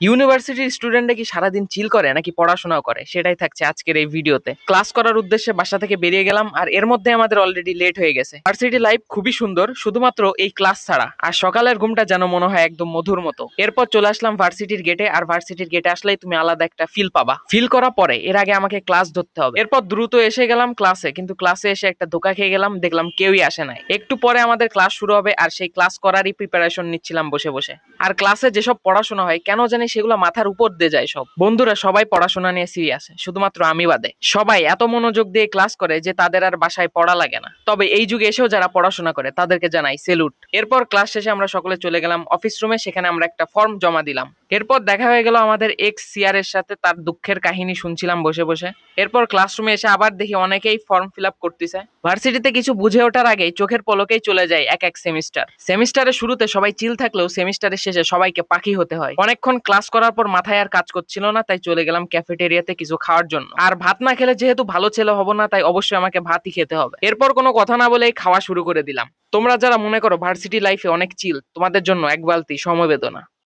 ইউনিভার্সিটির স্টুডেন্টরা কি সারাদিন চিল করে নাকি পড়াশোনাও করে, সেটাই থাকছে আজকের এই ভিডিওতে। ক্লাস করার উদ্দেশ্যে বাসা থেকে বেরিয়ে গেলাম, আর এর মধ্যে আমাদের অলরেডি লেট হয়ে গেছে। ভার্সিটি লাইফ খুবই সুন্দর, শুধুমাত্র এই ক্লাস ছাড়া। আর সকালের ঘুমটা যেন মনে হয় একদম মধুর মতো। এরপর চলে আসলাম ভার্সিটির গেটে, আর ভার্সিটির গেটে আসলেই তুমি আলাদা একটা ফিল পাবা। ফিল করা পরে এর আগে আমাকে ক্লাস ধরতে হবে। এরপর দ্রুত এসে গেলাম ক্লাসে, কিন্তু ক্লাসে এসে একটা ধোকা খেয়ে গেলাম, দেখলাম কেউই আসে নাই। একটু পরে আমাদের ক্লাস শুরু হবে, আর সেই ক্লাস করারই প্রিপারেশন নিচ্ছিলাম বসে বসে। আর ক্লাসে যেসব পড়াশোনা হয় কেন জানি সেগুলো মাথার উপর দিয়ে যায় সব। বন্ধুরা সবাই পড়াশোনা নিয়ে সিরিয়াস, শুধুমাত্র আমি বাদে। সবাই এত মনোযোগ দিয়ে ক্লাস করে যে তাদের আর বাসায় পড়া লাগে না। তবে এই যুগে এসেও যারা পড়াশোনা করে তাদেরকে জানাই সেলুট। এরপর ক্লাস শেষে আমরা সকলে চলে গেলাম অফিস রুমে, সেখানে আমরা একটা ফর্ম জমা দিলাম। এরপর দেখা হয়ে গেল আমাদের এক্স সিআর এর সাথে, তার দুঃখের কাহিনী শুনছিলাম বসে বসে। এরপর ক্লাসরুমে এসে আবার দেখি অনেকেই ফর্ম ফিল আপ করতেছে। ভার্সিটিতে কিছু বুঝে ওঠার আগেই চোখের পলকেই চলে যায় এক এক সেমিস্টার। সেমিস্টারের শুরুতে সবাই চিল থাকলেও সেমিস্টারের শেষে সবাইকে পাখি হতে হয়। অনেকক্ষণ ক্লাস করার পর মাথায় আর কাজ করছিল না, তাই চলে গেলাম ক্যাফেটেরিয়াতে কিছু খাওয়ার জন্য। আর ভাত না খেলে যেহেতু ভালো ছেলে হব না, তাই অবশ্যই আমাকে ভাতই খেতে হবে। এরপর কোনো কথা না বলেই খাওয়া শুরু করে দিলাম। তোমরা যারা মনে করো ভার্সিটি লাইফে অনেক চিল, তোমাদের জন্য এক বালতি সমবেদনা।